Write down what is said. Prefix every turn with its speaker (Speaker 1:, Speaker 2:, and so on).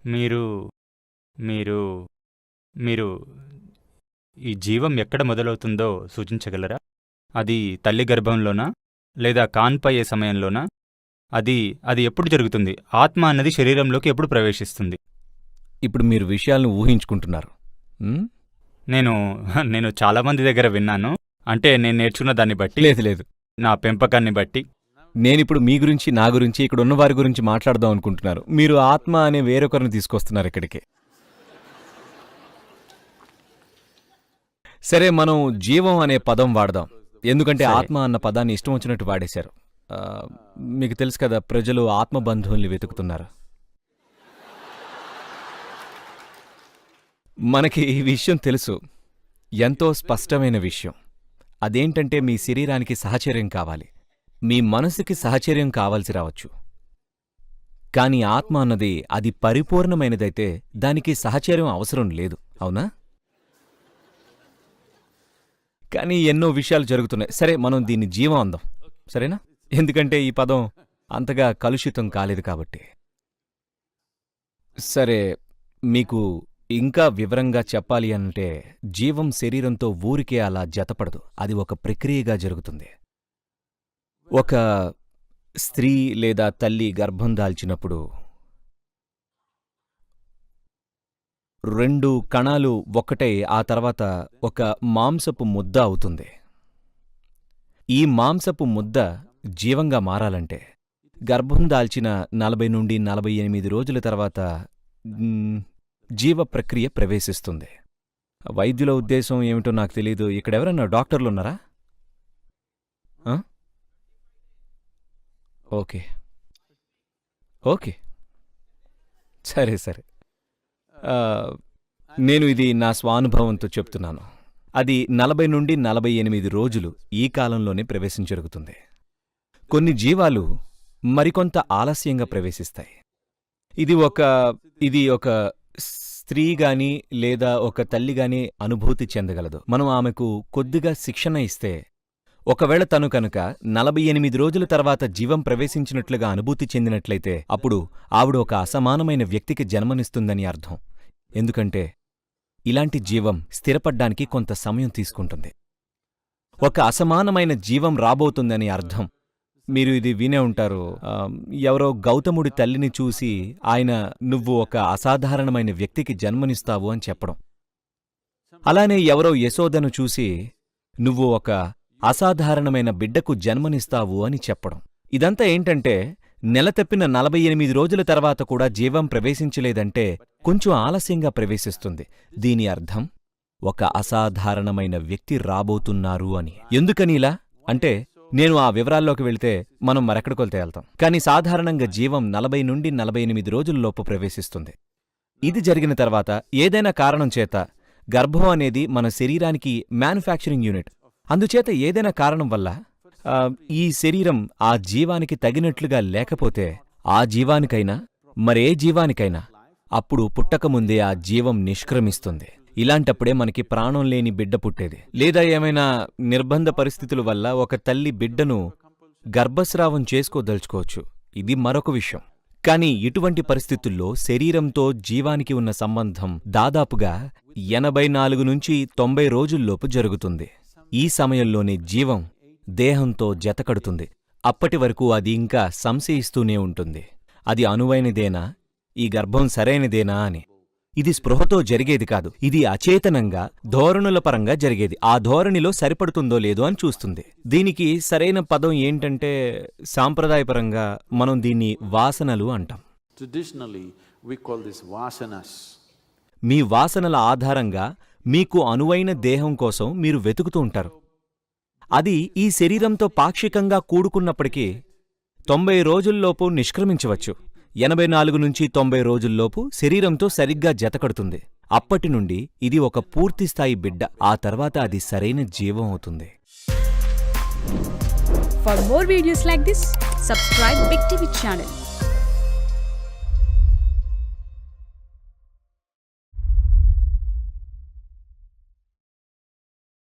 Speaker 1: మీరు మీరు మీరు ఈ జీవం ఎక్కడ మొదలవుతుందో సూచించగలరా? అది తల్లి గర్భంలోనా? లేదా కాన్పయ్యే సమయంలోనా? అది అది ఎప్పుడు జరుగుతుంది? ఆత్మ అన్నది శరీరంలోకి ఎప్పుడు ప్రవేశిస్తుంది?
Speaker 2: ఇప్పుడు మీరు విషయాలను ఊహించుకుంటున్నారు.
Speaker 1: నేను నేను చాలామంది దగ్గర విన్నాను. అంటే నేను నేర్చుకున్న దాన్ని బట్టి,
Speaker 2: లేదు లేదు,
Speaker 1: నా పెంపకాన్ని బట్టి.
Speaker 2: నేనిప్పుడు మీ గురించి, నా గురించి, ఇక్కడ ఉన్న వారి గురించి మాట్లాడదాం అనుకుంటున్నారు. మీరు ఆత్మ అనే వేరొకరిని తీసుకొస్తున్నారు ఇక్కడికి. సరే, మనం జీవం అనే పదం వాడదాం. ఎందుకంటే
Speaker 1: సరే.
Speaker 2: ఆత్మ అన్న పదాన్ని ఇష్టం వచ్చినట్టు వాడేశారు. మీకు తెలుసు కదా, ప్రజలు ఆత్మబంధువుల్ని వెతుకుతున్నారు. మనకి ఈ విషయం తెలుసు, ఎంతో స్పష్టమైన విషయం. అదేంటంటే మీ శరీరానికి సహచర్యం కావాలి, మీ మనసుకి సహచర్యం కావాల్సి రావచ్చు. కాని ఆత్మ అన్నది అది పరిపూర్ణమైనదైతే దానికి సహచర్యం అవసరం లేదు, అవునా? కానీ ఎన్నో విషయాలు జరుగుతున్నాయి. సరే, మనం దీన్ని జీవం అందాం, సరేనా? ఎందుకంటే ఈ పదం అంతగా కలుషితం కాలేదు కాబట్టి. సరే, మీకు ఇంకా వివరంగా చెప్పాలి అంటే జీవం శరీరంతో ఊరికే అలా జతపడదు, అది ఒక ప్రక్రియగా జరుగుతుంది. ఒక స్త్రీ లేదా తల్లి గర్భం దాల్చినప్పుడు 2 కణాలు ఒక్కటై ఆ తర్వాత ఒక మాంసపు ముద్ద అవుతుంది. ఈ మాంసపు ముద్ద జీవంగా మారాలంటే గర్భం దాల్చిన 40 నుండి 48 రోజుల తర్వాత జీవ ప్రక్రియ ప్రవేశిస్తుంది. వైద్యుల ఉద్దేశం ఏమిటో నాకు తెలీదు. ఇక్కడెవరన్నా డాక్టర్లున్నారా? ఓకే ఓకే, సరే సరే. నేను ఇది నా స్వానుభవంతో చెప్తున్నాను. అది 40 నుండి 48 రోజులు ఈ కాలంలోనే ప్రవేశం జరుగుతుంది. కొన్ని జీవాలు మరికొంత ఆలస్యంగా ప్రవేశిస్తాయి. ఇది ఒక స్త్రీ గాని లేదా ఒక తల్లి గాని అనుభూతి చెందగలదు. మనం ఆమెకు కొద్దిగా శిక్షణ ఇస్తే, ఒకవేళ తను కనుక 48 రోజుల తర్వాత జీవం ప్రవేశించినట్లుగా అనుభూతి చెందినట్లయితే అప్పుడు ఆవిడ ఒక అసమానమైన వ్యక్తికి జన్మనిస్తుందని అర్థం. ఎందుకంటే ఇలాంటి జీవం స్థిరపడ్డానికి కొంత సమయం తీసుకుంటుంది. ఒక అసమానమైన జీవం రాబోతుందని అర్థం. మీరు ఇది వినే ఉంటారు. ఎవరో గౌతముడి తల్లిని చూసి ఆయన నువ్వు ఒక అసాధారణమైన వ్యక్తికి జన్మనిస్తావు అని చెప్పడం. అలానే ఎవరో యశోదను చూసి నువ్వు ఒక అసాధారణమైన బిడ్డకు జన్మనిస్తావు అని చెప్పడం. ఇదంతా ఏంటంటే, నెల తప్పిన 48 రోజుల తర్వాత కూడా జీవం ప్రవేశించలేదంటే కొంచెం ఆలస్యంగా ప్రవేశిస్తుంది. దీని అర్థం ఒక అసాధారణమైన వ్యక్తి రాబోతున్నారు అని. ఎందుకనిలా అంటే, నేను ఆ వివరాల్లోకి వెళితే మనం మరెక్కడికొలితే వెళ్తాం. కానీ సాధారణంగా జీవం 40 నుండి 48 రోజుల్లోపు ప్రవేశిస్తుంది. ఇది జరిగిన తర్వాత ఏదైనా కారణం చేత గర్భం అనేది మన శరీరానికి మ్యానుఫ్యాక్చరింగ్ యూనిట్. అందుచేత ఏదైనా కారణం వల్ల ఈ శరీరం ఆ జీవానికి తగినట్లుగా లేకపోతే, ఆ జీవానికైనా మరే జీవానికైనా అప్పుడు పుట్టకముందే ఆ జీవం నిష్క్రమిస్తుంది. ఇలాంటప్పుడే మనకి ప్రాణం లేని బిడ్డ పుట్టేది. లేదా ఏమైనా నిర్బంధ పరిస్థితుల వల్ల ఒక తల్లి బిడ్డను గర్భస్రావం చేసుకోదలుచుకోవచ్చు. ఇది మరొక విషయం. కాని ఇటువంటి పరిస్థితుల్లో శరీరంతో జీవానికి ఉన్న సంబంధం దాదాపుగా 84 నుంచి 90 రోజుల్లోపు జరుగుతుంది. ఈ సమయంలోనే జీవం దేహంతో జతకడుతుంది. అప్పటి వరకు అది ఇంకా సంశయిస్తూనే ఉంటుంది. అది అనువైనదేనా, ఈ గర్భం సరైనదేనా అని. ఇది స్పృహతో జరిగేది కాదు, ఇది అచేతనంగా ధోరణుల పరంగా జరిగేది. ఆ ధోరణిలో సరిపడుతుందో లేదో అని చూస్తుంది. దీనికి సరైన పదం ఏంటంటే, సాంప్రదాయపరంగా మనం దీన్ని వాసనలు అంటాం. మీ వాసనల ఆధారంగా మీకు అనువైన దేహం కోసం మీరు వెతుకుతూ ఉంటారు. అది ఈ శరీరంతో పాక్షికంగా కూడుకున్నప్పటికీ 90 రోజుల్లోపు నిష్క్రమించవచ్చు. 84 నుంచి 90 రోజుల్లోపు శరీరంతో సరిగ్గా జతకడుతుంది. అప్పటి నుండి ఇది ఒక పూర్తిస్థాయి బిడ్డ. ఆ తర్వాత అది సరైన జీవం అవుతుంది.
Speaker 3: For more videos like this, subscribe Big TV channel.